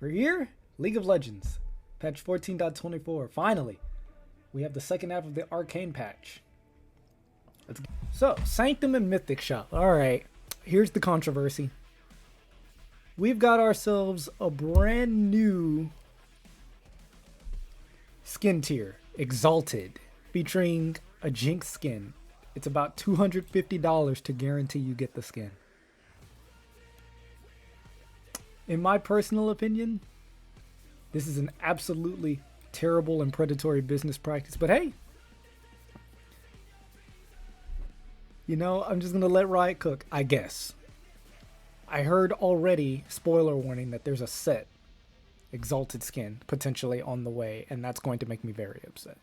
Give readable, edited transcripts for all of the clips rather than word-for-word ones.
We're here, League of Legends, patch 14.24. Finally, we have the second half of the Arcane patch. Let's go. So, Sanctum and Mythic Shop. Alright, here's the controversy. We've got ourselves a brand new skin tier, Exalted, featuring a Jinx skin. It's about $250 to guarantee you get the skin. In my personal opinion, this is an absolutely terrible and predatory business practice. But hey, you know, I'm just going to let Riot cook, I guess. I heard already, spoiler warning, that there's a set Exalted skin potentially on the way, and that's going to make me very upset.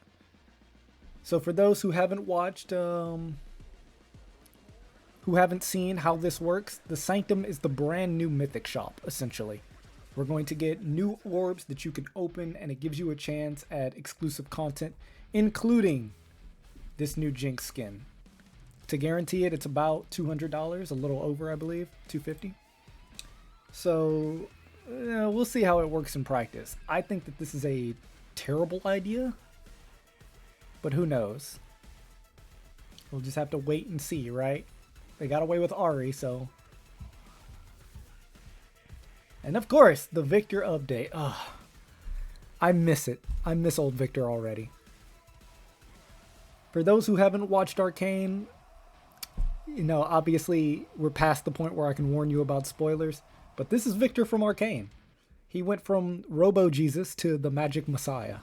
So for those who haven't watched, who haven't seen how this works, the Sanctum is the brand new Mythic Shop, essentially. We're going to get new orbs that you can open, and it gives you a chance at exclusive content, including this new Jinx skin. To guarantee it, it's about $200, a little over, I believe, $250. So, we'll see how it works in practice. I think that this is a terrible idea, but who knows? We'll just have to wait and see, right? They got away with Ari, so. And of course, the Viktor update. Ugh. I miss it. I miss old Viktor already. For those who haven't watched Arcane, you know, obviously we're past the point where I can warn you about spoilers, but this is Viktor from Arcane. He went from Robo-Jesus to the Magic Messiah.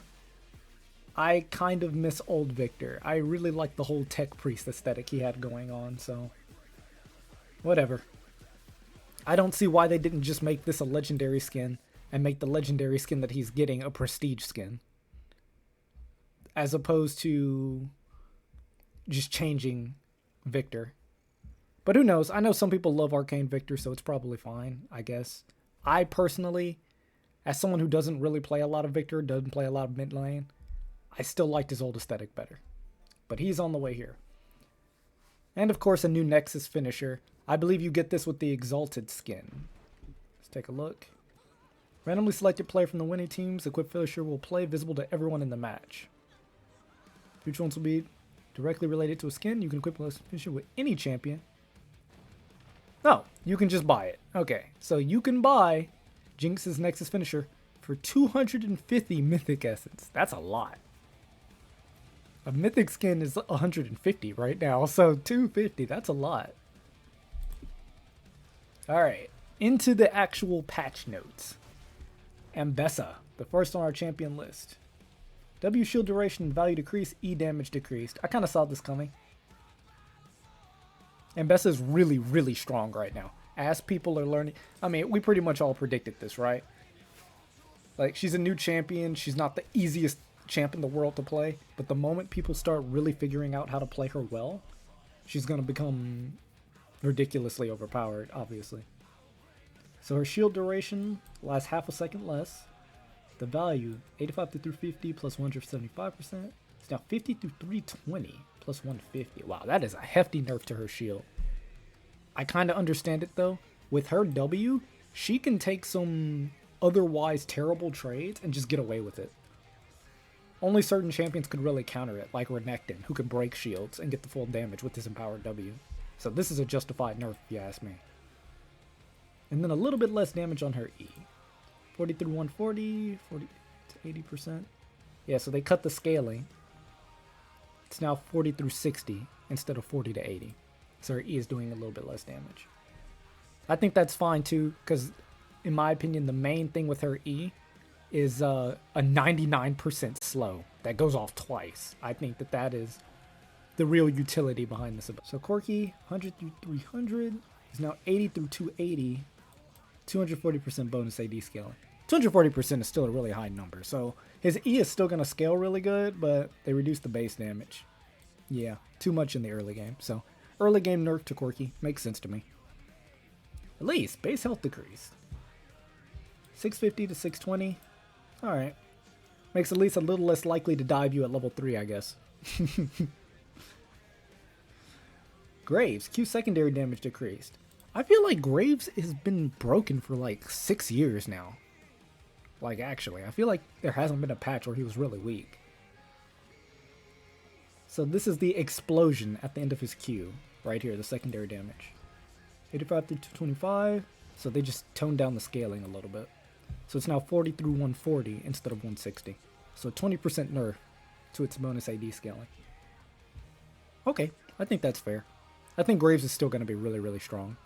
I kind of miss old Viktor. I really like the whole tech priest aesthetic he had going on, so whatever. I don't see why they didn't just make this a legendary skin and make the legendary skin that he's getting a prestige skin, as opposed to just changing Viktor. But who knows? I know some people love Arcane Viktor, so it's probably fine, I guess. I personally, as someone who doesn't really play a lot of Viktor, doesn't play a lot of mid lane, I still liked his old aesthetic better. But he's on the way here. And of course, a new Nexus finisher. I believe you get this with the Exalted skin. Let's take a look. Randomly selected player from the winning team's equipped finisher will play visible to everyone in the match. Future ones will be directly related to a skin. You can equip a finisher with any champion. Oh, you can just buy it. Okay, so you can buy Jinx's Nexus finisher for 250 Mythic Essence. That's a lot. A Mythic skin is 150 right now, so 250, that's a lot. Alright, into the actual patch notes. Ambessa, the first on our champion list. W shield duration and value decreased, E damage decreased. I kind of saw this coming. Ambessa is really, really strong right now. As people are learning, I mean, we pretty much all predicted this, right? Like, she's a new champion. She's not the easiest champ in the world to play, but the moment people start really figuring out how to play her well, she's going to become ridiculously overpowered, obviously. So her shield duration lasts half a second less. The value, 85 to 350 plus 175%. It's now 50 to 320 plus 150. Wow, that is a hefty nerf to her shield. I kind of understand it though. With her W, she can take some otherwise terrible trades and just get away with it. Only certain champions could really counter it, like Renekton, who can break shields and get the full damage with his empowered W. So this is a justified nerf, if you ask me. And then a little bit less damage on her E. 40 through 140, 40 to 80%. Yeah, so they cut the scaling. It's now 40 through 60 instead of 40 to 80. So her E is doing a little bit less damage. I think that's fine too, because in my opinion, the main thing with her E is a 99% slow that goes off twice. I think that that is the real utility behind this. So Corki, 100 through 300, is now 80 through 280, 240% bonus AD scaling. 240% is still a really high number, so his E is still going to scale really good, but they reduced the base damage. Yeah, too much in the early game. So early game nerf to Corki makes sense to me. At least base health decreased. 650 to 620. Alright. Makes at least a little less likely to dive you at level 3, I guess. Graves, Q secondary damage decreased. I feel like Graves has been broken for like 6 years now. Like, actually, I feel like there hasn't been a patch where he was really weak. So this is the explosion at the end of his Q. Right here, the secondary damage. 85 through 225. So they just toned down the scaling a little bit. So it's now 40 through 140 instead of 160. So 20% nerf to its bonus AD scaling. Okay, I think that's fair. I think Graves is still going to be really, really strong.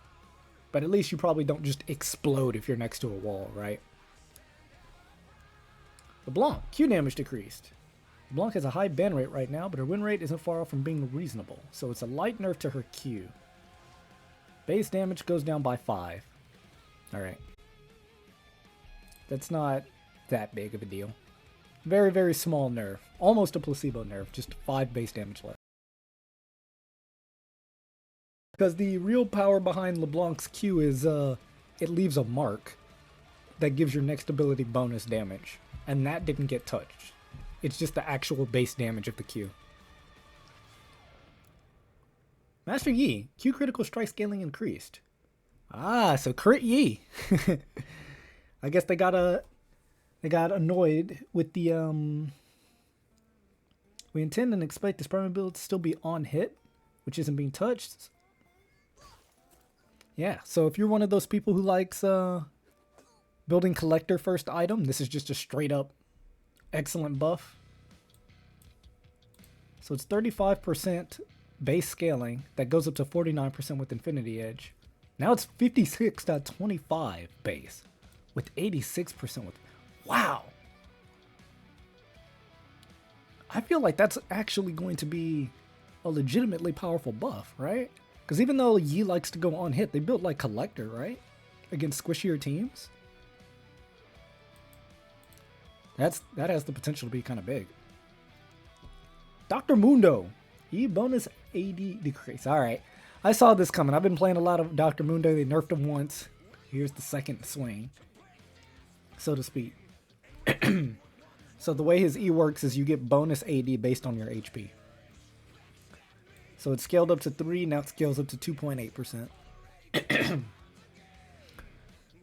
But at least you probably don't just explode if you're next to a wall, right? LeBlanc, Q damage decreased. LeBlanc has a high ban rate right now, but her win rate isn't far off from being reasonable. So it's a light nerf to her Q. Base damage goes down by 5. Alright. That's not that big of a deal. Very, very small nerf. Almost a placebo nerf. Just 5 base damage left. Because the real power behind LeBlanc's Q is it leaves a mark that gives your next ability bonus damage. And that didn't get touched. It's just the actual base damage of the Q. Master Yi, Q critical strike scaling increased. Ah, so crit Yi. I guess they got annoyed with the we intend and expect this primary build to still be on hit, which isn't being touched. Yeah, so if you're one of those people who likes building collector first item, this is just a straight up excellent buff. So it's 35% base scaling that goes up to 49% with Infinity Edge. Now it's 56.25 base with 86% with... Wow! I feel like that's actually going to be a legitimately powerful buff, right? Because even though Yi likes to go on hit, they built like Collector, right? Against squishier teams. That has the potential to be kind of big. Dr. Mundo. E bonus AD decrease. Alright. I saw this coming. I've been playing a lot of Dr. Mundo. They nerfed him once. Here's the second swing, so to speak. So the way his E works is you get bonus AD based on your HP. So it's scaled up to 3, now it scales up to 2.8%.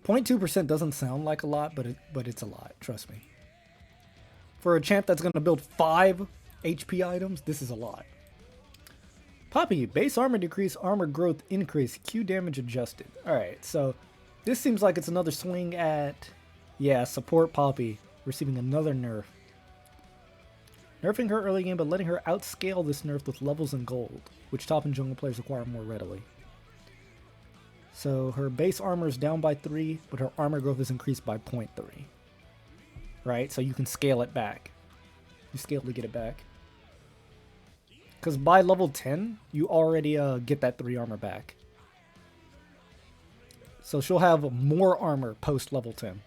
0.2% doesn't sound like a lot, but it's a lot, trust me. For a champ that's going to build 5 HP items, this is a lot. Poppy, base armor decrease, armor growth increase, Q damage adjusted. Alright, so this seems like it's another swing at, yeah, support Poppy, receiving another nerf. Nerfing her early game, but letting her outscale this nerf with levels and gold, which top and jungle players acquire more readily. So her base armor is down by 3, but her armor growth is increased by 0.3. Right, so you can scale it back. You scale to get it back. Because by level 10, you already get that 3 armor back. So she'll have more armor post level 10.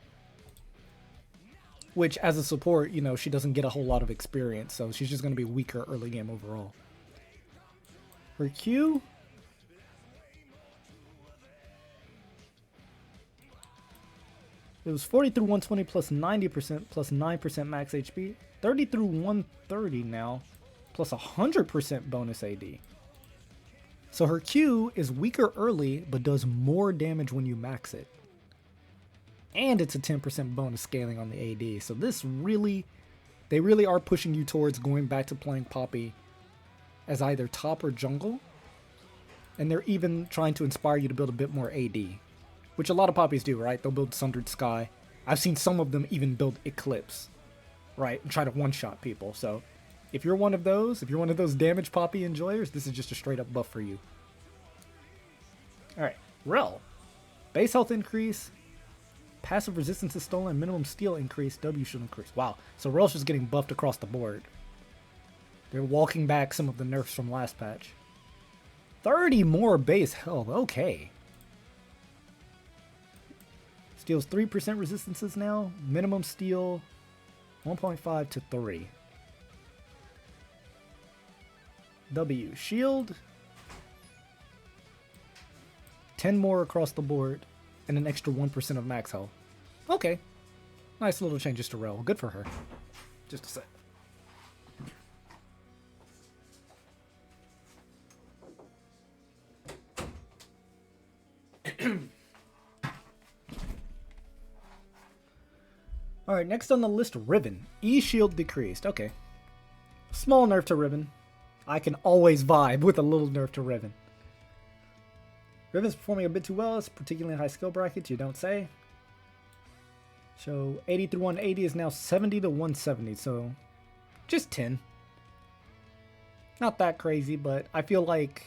Which, as a support, you know, she doesn't get a whole lot of experience, so she's just going to be weaker early game overall. Her Q... It was 40 through 120 plus 90% plus 9% max HP. 30 through 130 now, plus 100% bonus AD. So her Q is weaker early, but does more damage when you max it. And it's a 10% bonus scaling on the AD. So this really, they really are pushing you towards going back to playing Poppy as either top or jungle. And they're even trying to inspire you to build a bit more AD. Which a lot of Poppies do, right? They'll build Sundered Sky. I've seen some of them even build Eclipse. Right? And try to one-shot people. So if you're one of those, if you're one of those damage Poppy enjoyers, this is just a straight up buff for you. Alright. Rel. Base health increase. Passive resistance is stolen. Minimum steal increase. W should increase. Wow. So Rel's just getting buffed across the board. They're walking back some of the nerfs from last patch. 30 more base health. Okay. Steals 3% resistances now. Minimum steal 1.5 to 3. W. Shield. 10 more across the board. And an extra 1% of max health. Okay. Nice little changes to Rel. Good for her. Just a sec. Alright, next on the list, Riven. E-shield decreased. Okay. Small nerf to Riven. I can always vibe with a little nerf to Riven. Riven's performing a bit too well. It's particularly in high skill brackets, you don't say. So 80 through 180 is now 70 to 170, so just 10. Not that crazy, but I feel like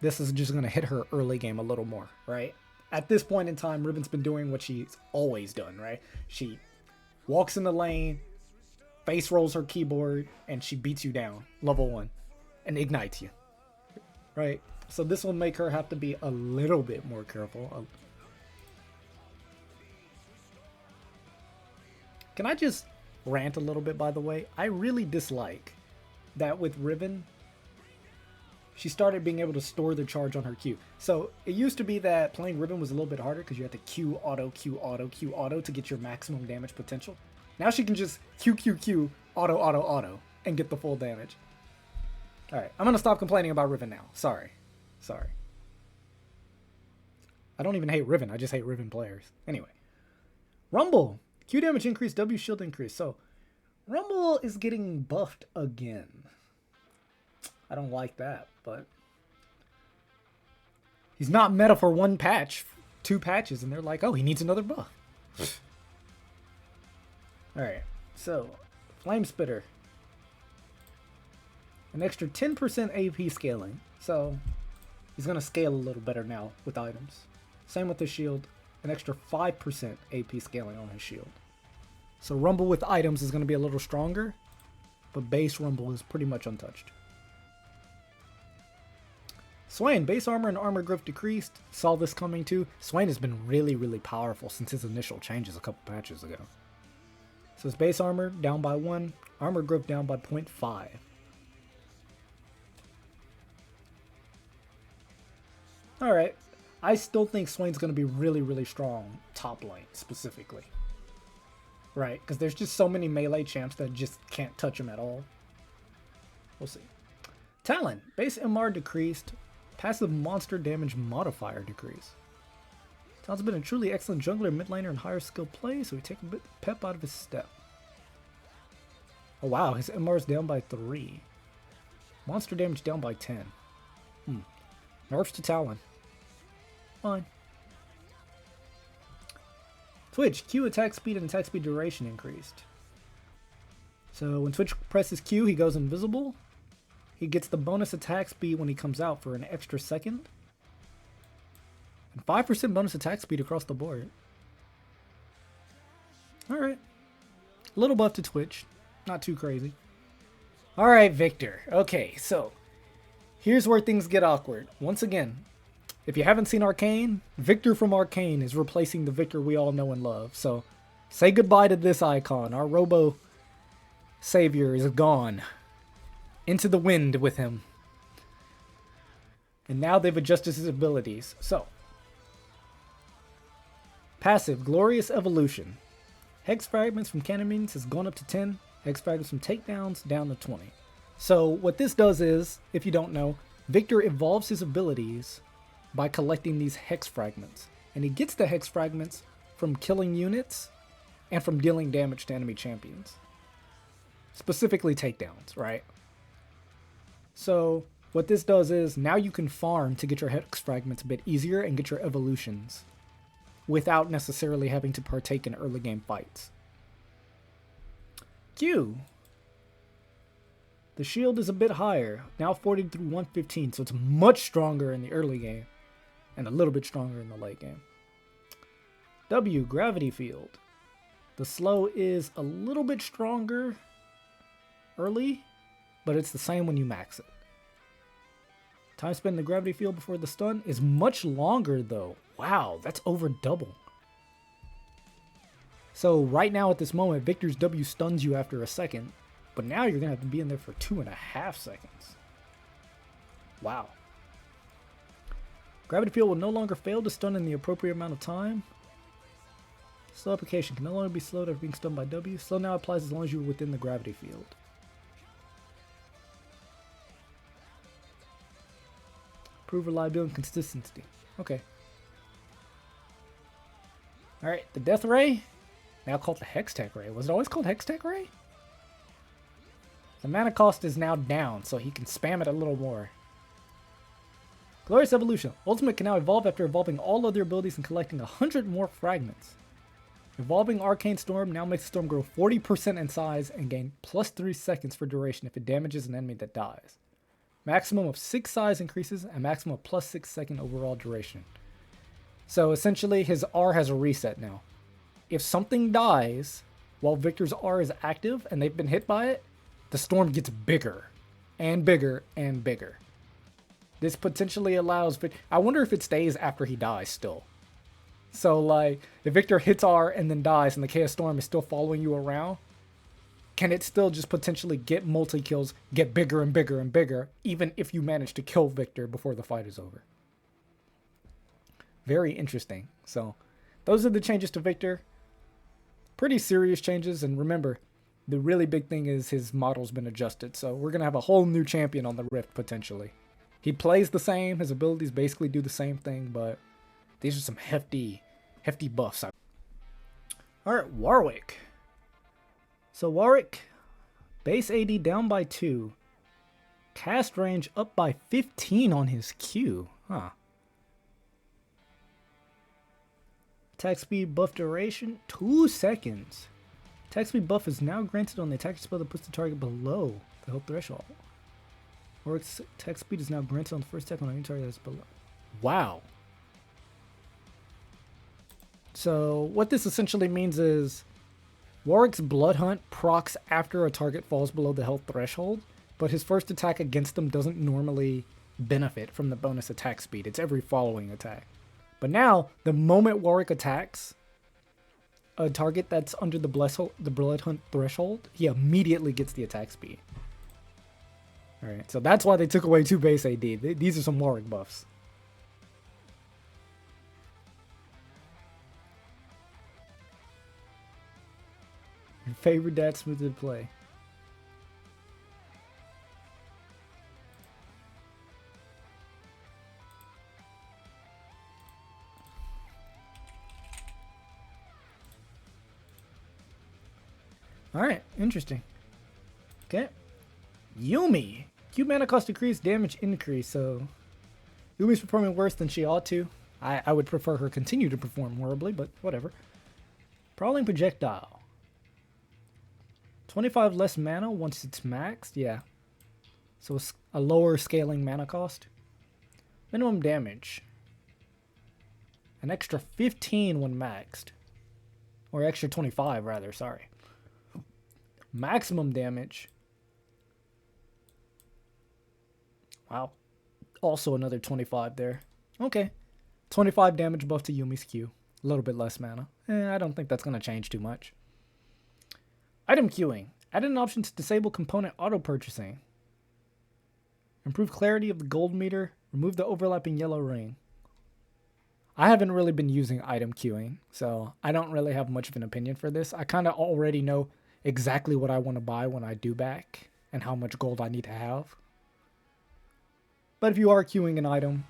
this is just going to hit her early game a little more, right? At this point in time, Riven's been doing what she's always done, right? She walks in the lane, face rolls her keyboard, and she beats you down, level 1, and ignites you, right? So this will make her have to be a little bit more careful. Can I just rant a little bit, by the way? I really dislike that with Riven, she started being able to store the charge on her Q. So it used to be that playing Riven was a little bit harder because you had to Q auto, Q auto, Q auto to get your maximum damage potential. Now she can just Q, Q, Q, auto, auto, auto, and get the full damage. Alright, I'm going to stop complaining about Riven now. Sorry. I don't even hate Riven, I just hate Riven players. Anyway. Rumble. Q damage increase, W shield increase. So, Rumble is getting buffed again. I don't like that, but he's not meta for one patch, 2 patches, and they're like, oh, he needs another buff. Alright, so, Flame Spitter. An extra 10% AP scaling. So, he's going to scale a little better now with items. Same with the shield. An extra 5% AP scaling on his shield. So Rumble with items is going to be a little stronger, but base Rumble is pretty much untouched. Swain, base armor and armor growth decreased. Saw this coming too. Swain has been really, really powerful since his initial changes a couple patches ago. So his base armor down by 1, armor growth down by 0.5. Alright. I still think Swain's going to be really, really strong top lane, specifically. Right, because there's just so many melee champs that just can't touch him at all. We'll see. Talon. Base MR decreased. Passive monster damage modifier decrease. Talon's been a truly excellent jungler, mid laner, and higher skill play, so we take a bit pep out of his step. Oh wow, his MR is down by 3. Monster damage down by 10. Nerfs to Talon. Fine. Twitch, Q attack speed and attack speed duration increased. So when Twitch presses Q, he goes invisible. He gets the bonus attack speed when he comes out for an extra second. And 5% bonus attack speed across the board. Alright. Little buff to Twitch. Not too crazy. Alright, Viktor. Okay, so here's where things get awkward. Once again, if you haven't seen Arcane, Viktor from Arcane is replacing the Viktor we all know and love. So, say goodbye to this icon. Our Robo Savior is gone. Into the wind with him. And now they've adjusted his abilities. So, passive, Glorious Evolution. Hex Fragments from cannon minions has gone up to 10. Hex Fragments from takedowns down to 20. So, what this does is, if you don't know, Viktor evolves his abilities by collecting these hex fragments. And he gets the hex fragments from killing units and from dealing damage to enemy champions. Specifically takedowns, right? So what this does is now you can farm to get your hex fragments a bit easier and get your evolutions without necessarily having to partake in early game fights. Q. The shield is a bit higher, now 40 through 115, so it's much stronger in the early game. And a little bit stronger in the late game. W, Gravity Field. The slow is a little bit stronger early, but it's the same when you max it. Time spent in the Gravity Field before the stun is much longer though. Wow, that's over double. So right now at this moment, Viktor's W stuns you after a second, but now you're going to have to be in there for 2.5 seconds. Wow. Gravity Field will no longer fail to stun in the appropriate amount of time. Slow application can no longer be slowed after being stunned by W. Slow now applies as long as you're within the Gravity Field. Improve reliability and consistency. Okay. Alright, the Death Ray. Now called the Hextech Ray. Was it always called Hextech Ray? The mana cost is now down, so he can spam it a little more. Glorious Evolution. Ultimate can now evolve after evolving all other abilities and collecting 100 more fragments. Evolving Arcane Storm now makes the storm grow 40% in size and gain plus 3 seconds for duration if it damages an enemy that dies. Maximum of 6 size increases and maximum of plus 6 second overall duration. So essentially his R has a reset now. If something dies while Viktor's R is active and they've been hit by it, the storm gets bigger and bigger and bigger. This potentially allows I wonder if it stays after he dies still. So like if Viktor hits R and then dies and the Chaos Storm is still following you around, can it still just potentially get multi-kills, get bigger and bigger and bigger, even if you manage to kill Viktor before the fight is over? Very interesting. So those are the changes to Viktor. Pretty serious changes, and remember, the really big thing is his model's been adjusted, so we're going to have a whole new champion on the Rift, potentially. He plays the same, his abilities basically do the same thing, but these are some hefty buffs. Alright, Warwick. So Warwick, base AD down by 2. Cast range up by 15 on his Q. Huh. Attack speed buff duration, 2 seconds. Attack speed buff is now granted on the attack spell that puts the target below the health threshold. Warwick's attack speed is now granted on the first attack on any target that's below. Wow. So what this essentially means is Warwick's Blood Hunt procs after a target falls below the health threshold, but his first attack against them doesn't normally benefit from the bonus attack speed. It's every following attack. But now, the moment Warwick attacks a target that's under the Blood Hunt threshold, he immediately gets the attack speed. Alright, so that's why they took away 2 base AD. These are some Warwick buffs. Your favorite dad smooth to play. Alright, interesting. Okay. Yuumi. Q mana cost decrease, damage increase, so Yuumi's performing worse than she ought to. I would prefer her continue to perform horribly, but whatever. Prowling Projectile. 25 less mana once it's maxed, yeah. So a lower scaling mana cost. Minimum damage. An extra 15 when maxed. Or extra 25 rather, sorry. Maximum damage. Wow. Also another 25 there. Okay. 25 damage buff to Yuumi's Q. A little bit less mana. I don't think that's going to change too much. Item queuing. Added an option to disable component auto-purchasing. Improve clarity of the gold meter. Remove the overlapping yellow ring. I haven't really been using item queuing, so I don't really have much of an opinion for this. I kind of already know exactly what I want to buy when I do back and how much gold I need to have. But if you are queuing an item,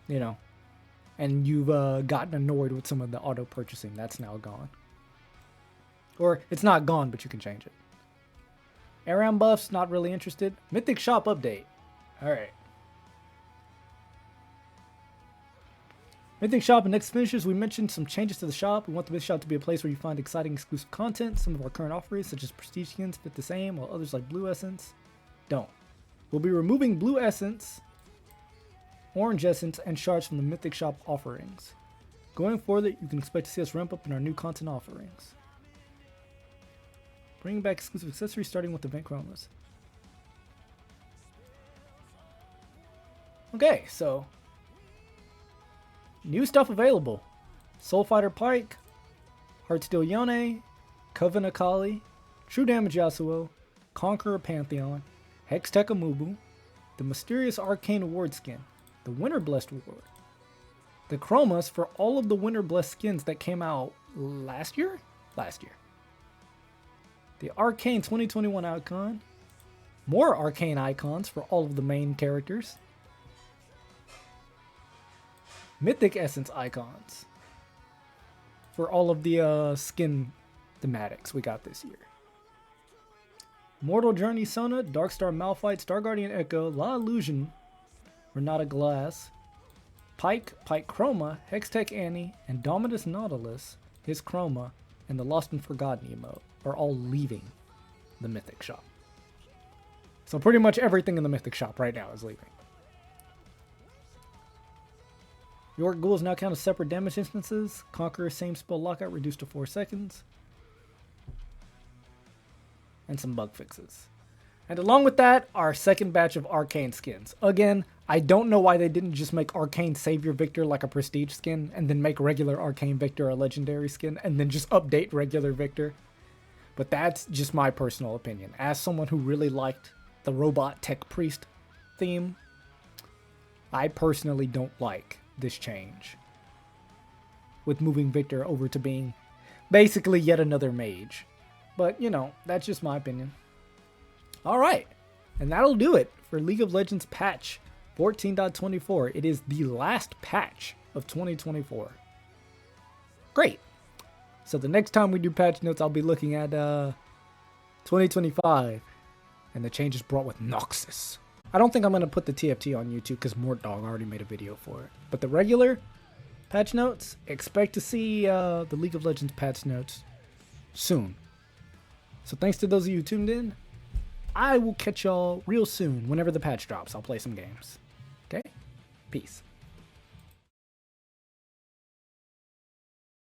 you know, and you've gotten annoyed with some of the auto purchasing, that's now gone. Or it's not gone, but you can change it. ARAM buffs, not really interested. Mythic Shop update. Alright. Mythic Shop and next finishes, we mentioned some changes to the shop. We want the Mythic Shop to be a place where you find exciting exclusive content. Some of our current offerings, such as prestige skins, fit the same, while others like Blue Essence don't. We'll be removing Blue Essence, Orange Essence, and shards from the Mythic Shop offerings. Going forward, you can expect to see us ramp up in our new content offerings. Bringing back exclusive accessories, starting with Event Chromas. Okay, so new stuff available. Soul Fighter Pike, Heartsteel Yone, Coven Akali, True Damage Yasuo, Conqueror Pantheon, Hextech Amubu, the Mysterious Arcane Award skin, the Winter Blessed Award, the Chromas for all of the Winter Blessed skins that came out last year? Last year. The Arcane 2021 icon, more Arcane icons for all of the main characters, Mythic Essence icons, for all of the skin thematics we got this year. Mortal Journey Sona, Darkstar Malphite, Star Guardian Echo, La Illusion, Renata Glass, Pike, Pike Chroma, Hextech Annie, and Dominus Nautilus, his Chroma, and the Lost and Forgotten emote are all leaving the Mythic Shop. So pretty much everything in the Mythic Shop right now is leaving. York Ghouls now count as separate damage instances. Conqueror, same spell lockout, reduced to 4 seconds. And some bug fixes. And along with that, our second batch of Arcane skins. Again, I don't know why they didn't just make Arcane Savior Victor like a prestige skin, and then make regular Arcane Victor a legendary skin, and then just update regular Victor. But that's just my personal opinion. As someone who really liked the Robot Tech Priest theme, I personally don't like this change with moving Victor over to being basically yet another mage. But, you know, that's just my opinion. Alright, and that'll do it for League of Legends patch 14.24. It is the last patch of 2024. Great. So the next time we do patch notes, I'll be looking at 2025 and the changes brought with Noxus. I don't think I'm going to put the TFT on YouTube because Mortdog already made a video for it. But the regular patch notes, expect to see the League of Legends patch notes soon. So thanks to those of you who tuned in. I will catch y'all real soon. Whenever the patch drops, I'll play some games. Okay? Peace.